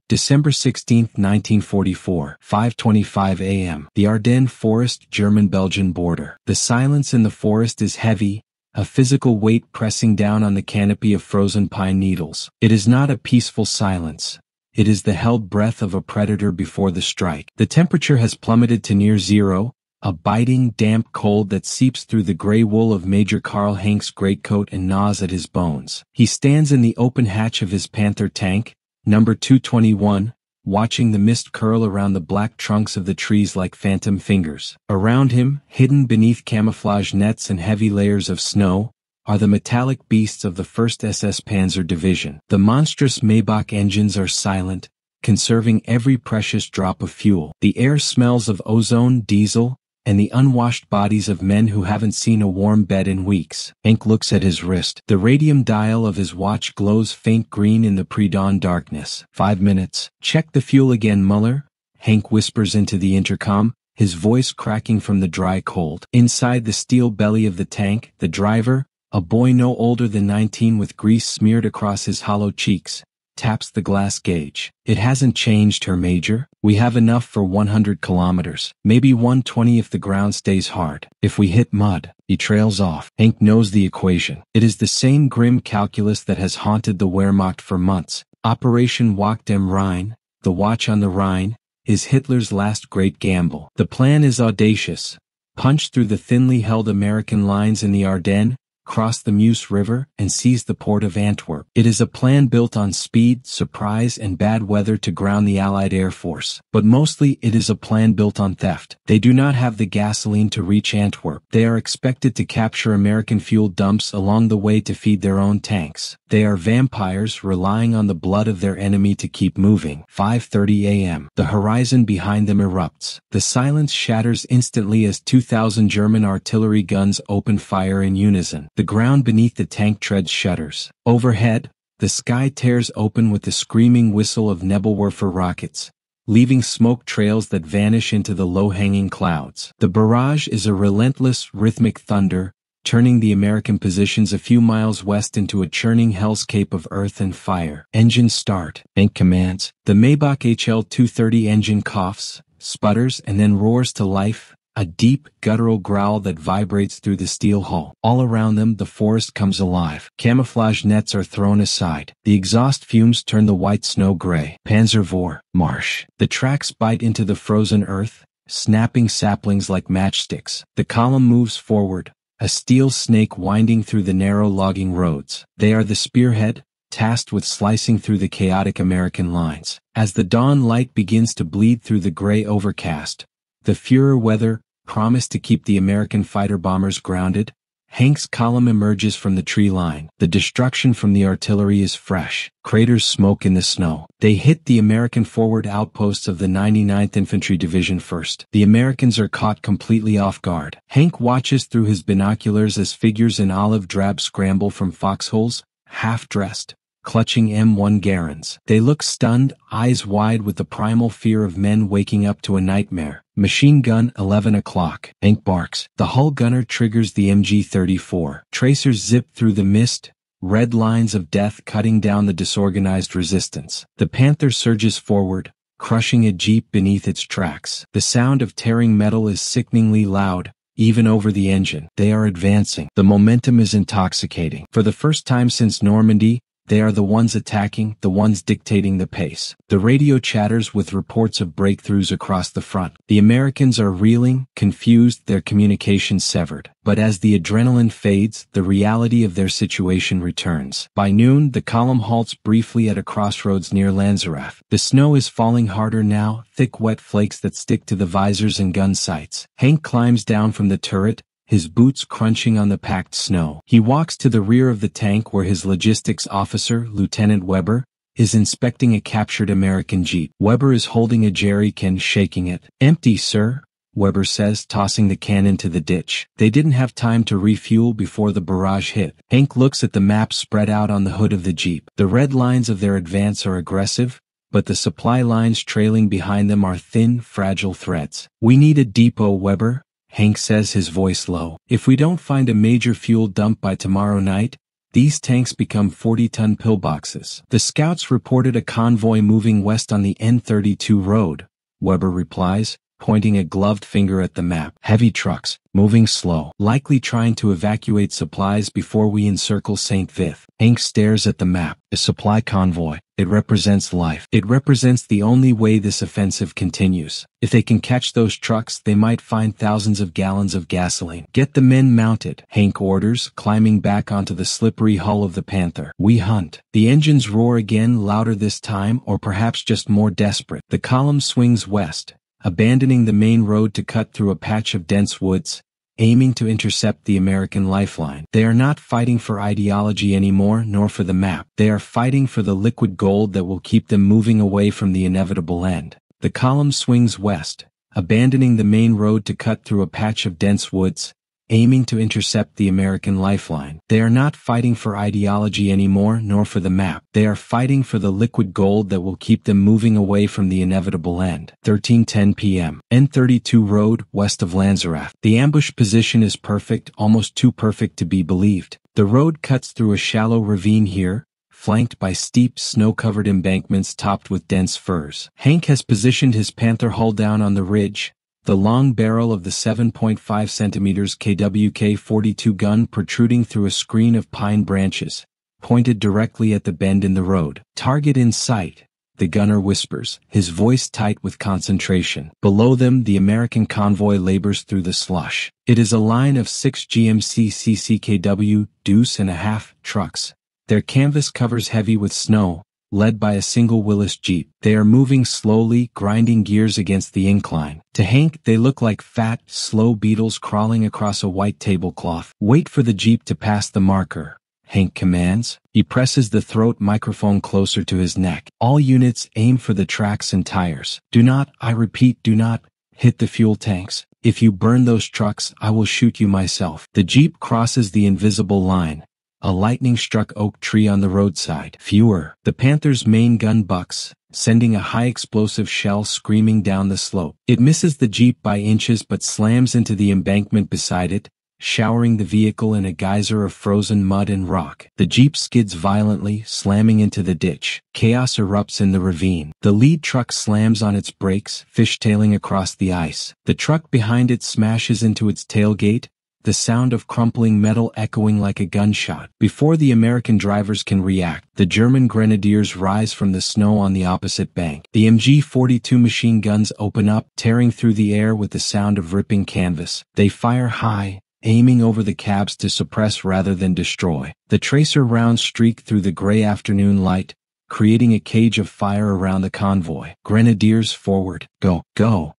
December 16, 1944, 5:25 a.m. The Ardennes Forest, German-Belgian border. The silence in the forest is heavy, a physical weight pressing down on the canopy of frozen pine needles. It is not a peaceful silence. It is the held breath of a predator before the strike. The temperature has plummeted to near zero, a biting, damp cold that seeps through the gray wool of Major Karl Henk's greatcoat and gnaws at his bones. He stands in the open hatch of his Panther tank, number 221, watching the mist curl around the black trunks of the trees like phantom fingers. Around him, hidden beneath camouflage nets and heavy layers of snow, are the metallic beasts of the 1st SS Panzer Division. The monstrous Maybach engines are silent, conserving every precious drop of fuel. The air smells of ozone, diesel, and the unwashed bodies of men who haven't seen a warm bed in weeks. Henk looks at his wrist. The radium dial of his watch glows faint green in the pre-dawn darkness. 5 minutes. Check the fuel again, Muller, Henk whispers into the intercom, his voice cracking from the dry cold. Inside the steel belly of the tank, the driver, a boy no older than 19 with grease smeared across his hollow cheeks, taps the glass gauge. It hasn't changed, Herr Major. We have enough for 100 kilometers. Maybe 120 if the ground stays hard. If we hit mud. He trails off. Henk knows the equation. It is the same grim calculus that has haunted the Wehrmacht for months. Operation Wacht am Rhein, the Watch on the Rhine, is Hitler's last great gamble. The plan is audacious. Punch through the thinly held American lines in the Ardennes, cross the Meuse River, and seize the port of Antwerp. It is a plan built on speed, surprise, and bad weather to ground the Allied Air Force. But mostly it is a plan built on theft. They do not have the gasoline to reach Antwerp. They are expected to capture American fuel dumps along the way to feed their own tanks. They are vampires relying on the blood of their enemy to keep moving. 5:30 a.m. The horizon behind them erupts. The silence shatters instantly as 2,000 German artillery guns open fire in unison. The ground beneath the tank treads shudders. Overhead, the sky tears open with the screaming whistle of Nebelwerfer rockets, leaving smoke trails that vanish into the low-hanging clouds. The barrage is a relentless, rhythmic thunder, turning the American positions a few miles west into a churning hellscape of earth and fire. Engines start. Henk commands. The Maybach HL-230 engine coughs, sputters, and then roars to life, a deep, guttural growl that vibrates through the steel hull. All around them, the forest comes alive. Camouflage nets are thrown aside. The exhaust fumes turn the white snow gray. Panzervor, marsh. The tracks bite into the frozen earth, snapping saplings like matchsticks. The column moves forward, a steel snake winding through the narrow logging roads. They are the spearhead, tasked with slicing through the chaotic American lines. As the dawn light begins to bleed through the gray overcast, the Führer weather promised to keep the American fighter-bombers grounded. Henk's column emerges from the tree line. The destruction from the artillery is fresh. Craters smoke in the snow. They hit the American forward outposts of the 99th Infantry Division first. The Americans are caught completely off guard. Henk watches through his binoculars as figures in olive drab scramble from foxholes, half-dressed, clutching M1 Garens. They look stunned, eyes wide with the primal fear of men waking up to a nightmare. Machine gun, 11 o'clock. Henk barks. The hull gunner triggers the MG-34. Tracers zip through the mist, red lines of death cutting down the disorganized resistance. The Panther surges forward, crushing a jeep beneath its tracks. The sound of tearing metal is sickeningly loud, even over the engine. They are advancing. The momentum is intoxicating. For the first time since Normandy, they are the ones attacking, the ones dictating the pace. The radio chatters with reports of breakthroughs across the front. The Americans are reeling, confused, their communications severed. But as the adrenaline fades, the reality of their situation returns. By noon, the column halts briefly at a crossroads near Lanzerath. The snow is falling harder now, thick wet flakes that stick to the visors and gun sights. Henk climbs down from the turret, his boots crunching on the packed snow. He walks to the rear of the tank where his logistics officer, Lieutenant Weber, is inspecting a captured American jeep. Weber is holding a jerry can, shaking it. "Empty, sir," Weber says, tossing the can into the ditch. They didn't have time to refuel before the barrage hit. Henk looks at the map spread out on the hood of the jeep. The red lines of their advance are aggressive, but the supply lines trailing behind them are thin, fragile threads. "We need a depot, Weber," Henk says, his voice low. "If we don't find a major fuel dump by tomorrow night, These tanks become 40-ton pillboxes. The scouts reported a convoy moving west on the N32 road, Weber replies, pointing a gloved finger at the map. Heavy trucks, moving slow, likely trying to evacuate supplies before we encircle St. Vith. Hank stares at the map. A supply convoy. It represents life. It represents the only way this offensive continues. If they can catch those trucks, they might find thousands of gallons of gasoline. Get the men mounted, Hank orders, climbing back onto the slippery hull of the Panther. We hunt. The engines roar again, louder this time, or perhaps just more desperate. The column swings west, abandoning the main road to cut through a patch of dense woods, aiming to intercept the American lifeline. They are not fighting for ideology anymore, nor for the map. They are fighting for the liquid gold that will keep them moving away from the inevitable end. The column swings west, abandoning the main road to cut through a patch of dense woods, aiming to intercept the American lifeline. They are not fighting for ideology anymore, nor for the map. They are fighting for the liquid gold that will keep them moving away from the inevitable end. 13:10 p.m. N32 road, west of Lanzerath. The ambush position is perfect, almost too perfect to be believed. The road cuts through a shallow ravine here, flanked by steep, snow-covered embankments topped with dense firs. Hank has positioned his Panther hull down on the ridge, the long barrel of the 7.5 cm KWK-42 gun protruding through a screen of pine branches, pointed directly at the bend in the road. Target in sight, the gunner whispers, his voice tight with concentration. Below them, the American convoy labors through the slush. It is a line of 6 GMC CCKW deuce and a half trucks, their canvas covers heavy with snow, led by a single Willis Jeep. They are moving slowly, grinding gears against the incline. To Hank, they look like fat, slow beetles crawling across a white tablecloth. Wait for the Jeep to pass the marker, Hank commands. He presses the throat microphone closer to his neck. All units aim for the tracks and tires. Do not, I repeat, do not, hit the fuel tanks. If you burn those trucks, I will shoot you myself. The Jeep crosses the invisible line. A lightning-struck oak tree on the roadside. Fewer. The Panther's main gun bucks, sending a high-explosive shell screaming down the slope. It misses the Jeep by inches but slams into the embankment beside it, showering the vehicle in a geyser of frozen mud and rock. The Jeep skids violently, slamming into the ditch. Chaos erupts in the ravine. The lead truck slams on its brakes, fishtailing across the ice. The truck behind it smashes into its tailgate, the sound of crumpling metal echoing like a gunshot. Before the American drivers can react, the German grenadiers rise from the snow on the opposite bank. The MG-42 machine guns open up, tearing through the air with the sound of ripping canvas. They fire high, aiming over the cabs to suppress rather than destroy. The tracer rounds streak through the gray afternoon light, creating a cage of fire around the convoy. Grenadiers forward. Go, go.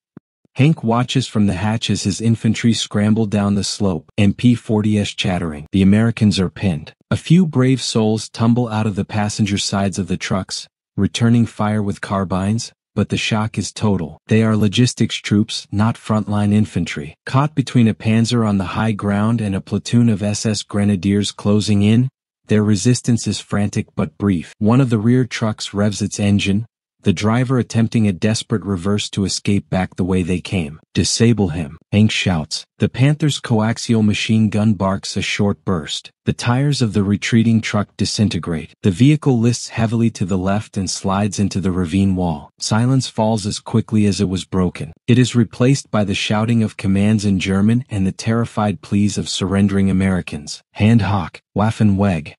Hank watches from the hatch as his infantry scramble down the slope, MP-40s chattering. The Americans are pinned. A few brave souls tumble out of the passenger sides of the trucks, returning fire with carbines, but the shock is total. They are logistics troops, not frontline infantry. Caught between a panzer on the high ground and a platoon of SS grenadiers closing in, their resistance is frantic but brief. One of the rear trucks revs its engine, the driver attempting a desperate reverse to escape back the way they came. Disable him, Hank shouts. The Panther's coaxial machine gun barks a short burst. The tires of the retreating truck disintegrate. The vehicle lists heavily to the left and slides into the ravine wall. Silence falls as quickly as it was broken. It is replaced by the shouting of commands in German and the terrified pleas of surrendering Americans. Hand hoch, Waffen weg.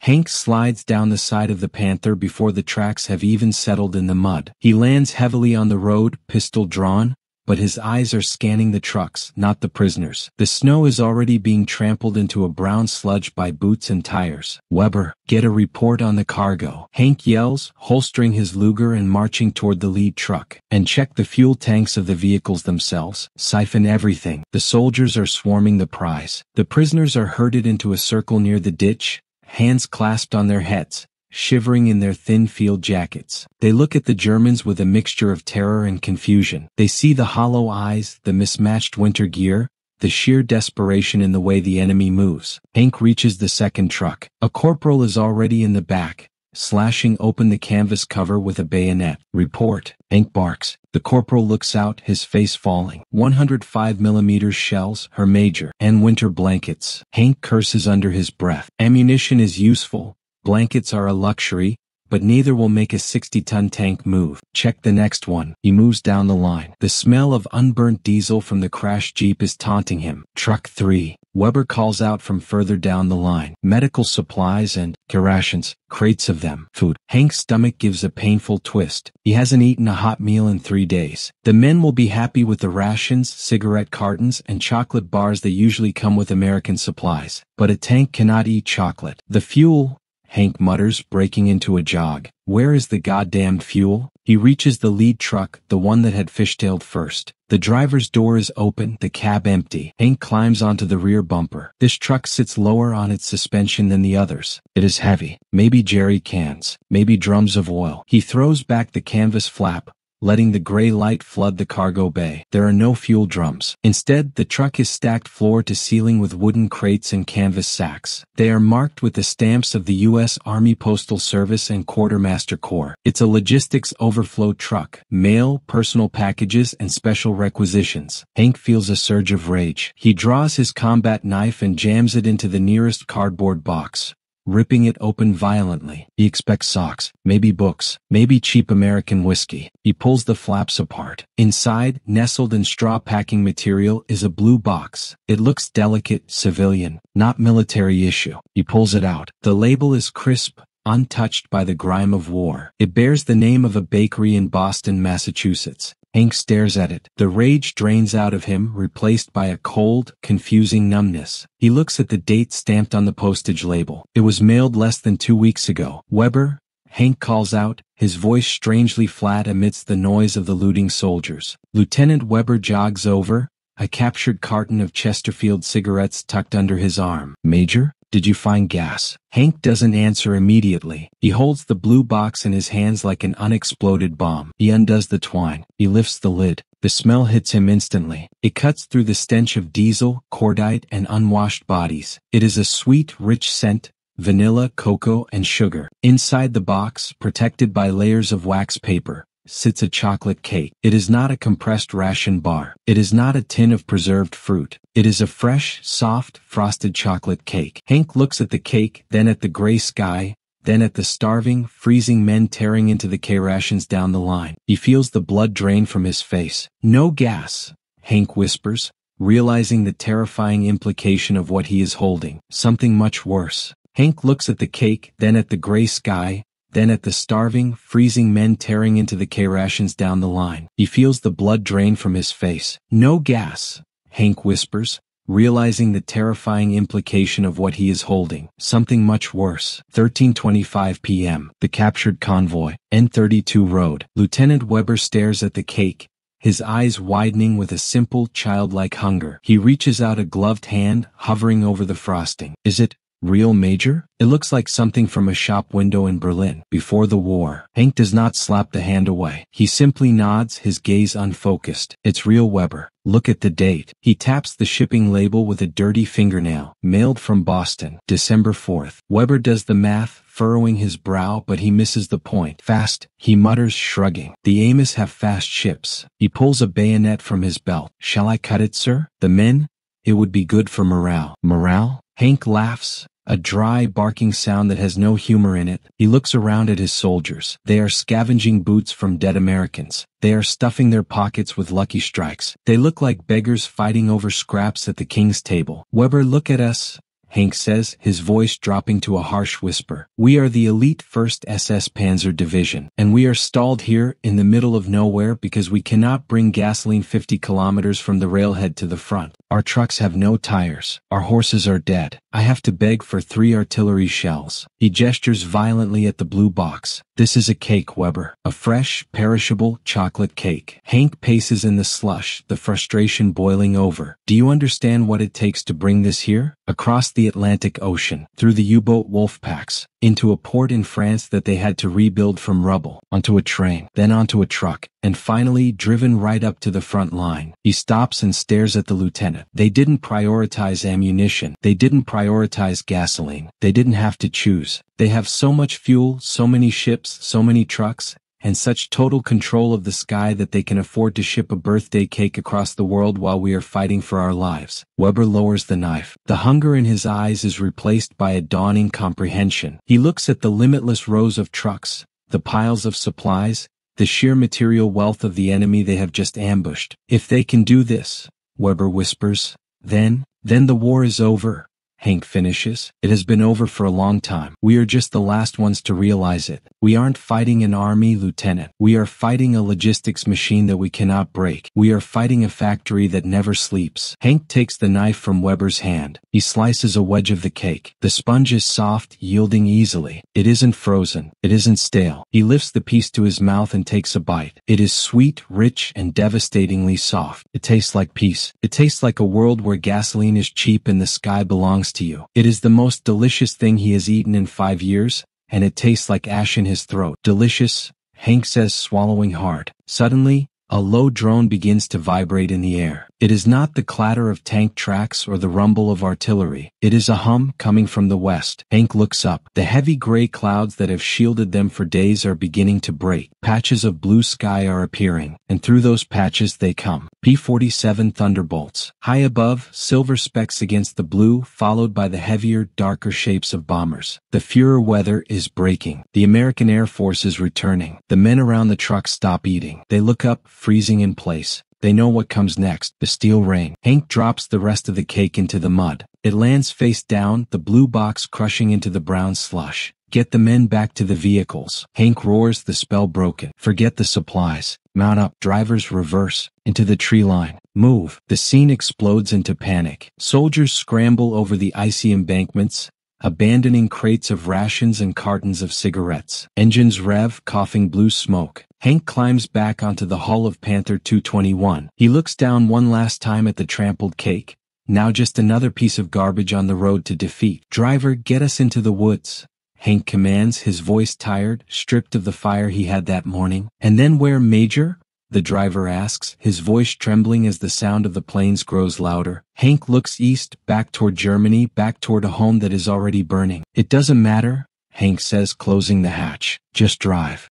Hank slides down the side of the Panther before the tracks have even settled in the mud. He lands heavily on the road, pistol drawn, but his eyes are scanning the trucks, not the prisoners. The snow is already being trampled into a brown sludge by boots and tires. Weber, get a report on the cargo. Hank yells, holstering his Luger and marching toward the lead truck. And check the fuel tanks of the vehicles themselves. Siphon everything. The soldiers are swarming the prize. The prisoners are herded into a circle near the ditch, hands clasped on their heads, shivering in their thin field jackets. They look at the Germans with a mixture of terror and confusion. They see the hollow eyes, the mismatched winter gear, the sheer desperation in the way the enemy moves. Hank reaches the second truck. A corporal is already in the back, slashing open the canvas cover with a bayonet. Report. Hank barks. The corporal looks out, his face falling. 105mm shells, her major, and winter blankets. Hank curses under his breath. Ammunition is useful. Blankets are a luxury, but neither will make a 60-ton tank move. Check the next one. He moves down the line. The smell of unburnt diesel from the crashed Jeep is taunting him. Truck 3. Weber calls out from further down the line. Medical supplies and rations, crates of them. Food. Hank's stomach gives a painful twist. He hasn't eaten a hot meal in 3 days. The men will be happy with the rations, cigarette cartons, and chocolate bars that usually come with American supplies. But a tank cannot eat chocolate. The fuel, Hank mutters, breaking into a jog. Where is the goddamned fuel? He reaches the lead truck, the one that had fishtailed first. The driver's door is open, the cab empty. Hank climbs onto the rear bumper. This truck sits lower on its suspension than the others. It is heavy. Maybe jerry cans. Maybe drums of oil. He throws back the canvas flap, letting the gray light flood the cargo bay. There are no fuel drums. Instead, the truck is stacked floor to ceiling with wooden crates and canvas sacks. They are marked with the stamps of the U.S. Army Postal Service and Quartermaster Corps. It's a logistics overflow truck. Mail, personal packages, and special requisitions. Hank feels a surge of rage. He draws his combat knife and jams it into the nearest cardboard box, ripping it open violently. He expects socks, maybe books, maybe cheap American whiskey. He pulls the flaps apart. Inside, nestled in straw packing material, is a blue box. It looks delicate, civilian, not military issue. He pulls it out. The label is crisp, untouched by the grime of war. It bears the name of a bakery in Boston, Massachusetts. Hank stares at it. The rage drains out of him, replaced by a cold, confusing numbness. He looks at the date stamped on the postage label. It was mailed less than 2 weeks ago. Weber? Hank calls out, his voice strangely flat amidst the noise of the looting soldiers. Lieutenant Weber jogs over, a captured carton of Chesterfield cigarettes tucked under his arm. Major? Did you find gas? Hank doesn't answer immediately. He holds the blue box in his hands like an unexploded bomb. He undoes the twine. He lifts the lid. The smell hits him instantly. It cuts through the stench of diesel, cordite, and unwashed bodies. It is a sweet, rich scent, vanilla, cocoa, and sugar. Inside the box, protected by layers of wax paper, sits a chocolate cake. It is not a compressed ration bar. It is not a tin of preserved fruit. It is a fresh, soft, frosted chocolate cake. Hank looks at the cake, then at the gray sky, then at the starving, freezing men tearing into the K-rations down the line. He feels the blood drain from his face. No gas, Hank whispers, realizing the terrifying implication of what he is holding. Something much worse. Hank looks at the cake, then at the gray sky, then at the starving, freezing men tearing into the K-rations down the line. He feels the blood drain from his face. No gas, Hank whispers, realizing the terrifying implication of what he is holding. Something much worse. 13:25 p.m. The captured convoy. N32 Road. Lieutenant Weber stares at the cake, his eyes widening with a simple, childlike hunger. He reaches out a gloved hand, hovering over the frosting. Is it real, Major? It looks like something from a shop window in Berlin before the war. Hank does not slap the hand away. He simply nods, his gaze unfocused. It's real, Weber. Look at the date. He taps the shipping label with a dirty fingernail. Mailed from Boston, December 4th. Weber does the math, furrowing his brow, but he misses the point. Fast, he mutters, shrugging. The Amos have fast ships. He pulls a bayonet from his belt. Shall I cut it, sir? The men? It would be good for morale. Morale? Hank laughs, a dry, barking sound that has no humor in it. He looks around at his soldiers. They are scavenging boots from dead Americans. They are stuffing their pockets with Lucky Strikes. They look like beggars fighting over scraps at the king's table. Weber, look at us, Hank says, his voice dropping to a harsh whisper. We are the elite 1st SS Panzer Division, and we are stalled here in the middle of nowhere because we cannot bring gasoline 50 kilometers from the railhead to the front. Our trucks have no tires. Our horses are dead. I have to beg for 3 artillery shells. He gestures violently at the blue box. This is a cake, Weber. A fresh, perishable chocolate cake. Hank paces in the slush, the frustration boiling over. Do you understand what it takes to bring this here? Across the the Atlantic Ocean, through the U-boat wolf packs, into a port in France that they had to rebuild from rubble, onto a train, then onto a truck, and finally driven right up to the front line. He stops and stares at the lieutenant. They didn't prioritize ammunition. They didn't prioritize gasoline. They didn't have to choose. They have so much fuel, so many ships, so many trucks, and such total control of the sky that they can afford to ship a birthday cake across the world while we are fighting for our lives. Weber lowers the knife. The hunger in his eyes is replaced by a dawning comprehension. He looks at the limitless rows of trucks, the piles of supplies, the sheer material wealth of the enemy they have just ambushed. If they can do this, Weber whispers, then the war is over. Hank finishes. It has been over for a long time. We are just the last ones to realize it. We aren't fighting an army, Lieutenant. We are fighting a logistics machine that we cannot break. We are fighting a factory that never sleeps. Hank takes the knife from Weber's hand. He slices a wedge of the cake. The sponge is soft, yielding easily. It isn't frozen. It isn't stale. He lifts the piece to his mouth and takes a bite. It is sweet, rich, and devastatingly soft. It tastes like peace. It tastes like a world where gasoline is cheap and the sky belongs to you. It is the most delicious thing he has eaten in 5 years, and it tastes like ash in his throat. Delicious, Hank says, swallowing hard. Suddenly, a low drone begins to vibrate in the air. It is not the clatter of tank tracks or the rumble of artillery. It is a hum coming from the west. Hank looks up. The heavy gray clouds that have shielded them for days are beginning to break. Patches of blue sky are appearing, and through those patches they come. P-47 Thunderbolts. High above, silver specks against the blue, followed by the heavier, darker shapes of bombers. The Führer weather is breaking. The American Air Force is returning. The men around the truck stop eating. They look up, freezing in place. They know what comes next, the steel rain. Hank drops the rest of the cake into the mud. It lands face down, the blue box crushing into the brown slush. Get the men back to the vehicles. Hank roars, the spell broken. Forget the supplies. Mount up. Drivers reverse. Into the tree line. Move. The scene explodes into panic. Soldiers scramble over the icy embankments, abandoning crates of rations and cartons of cigarettes. Engines rev, coughing blue smoke. Hank climbs back onto the hull of Panther 221. He looks down one last time at the trampled cake. Now just another piece of garbage on the road to defeat. Driver, get us into the woods. Hank commands, his voice tired, stripped of the fire he had that morning. And then where, Major? The driver asks, his voice trembling as the sound of the planes grows louder. Hank looks east, back toward Germany, back toward a home that is already burning. It doesn't matter, Hank says, closing the hatch. Just drive.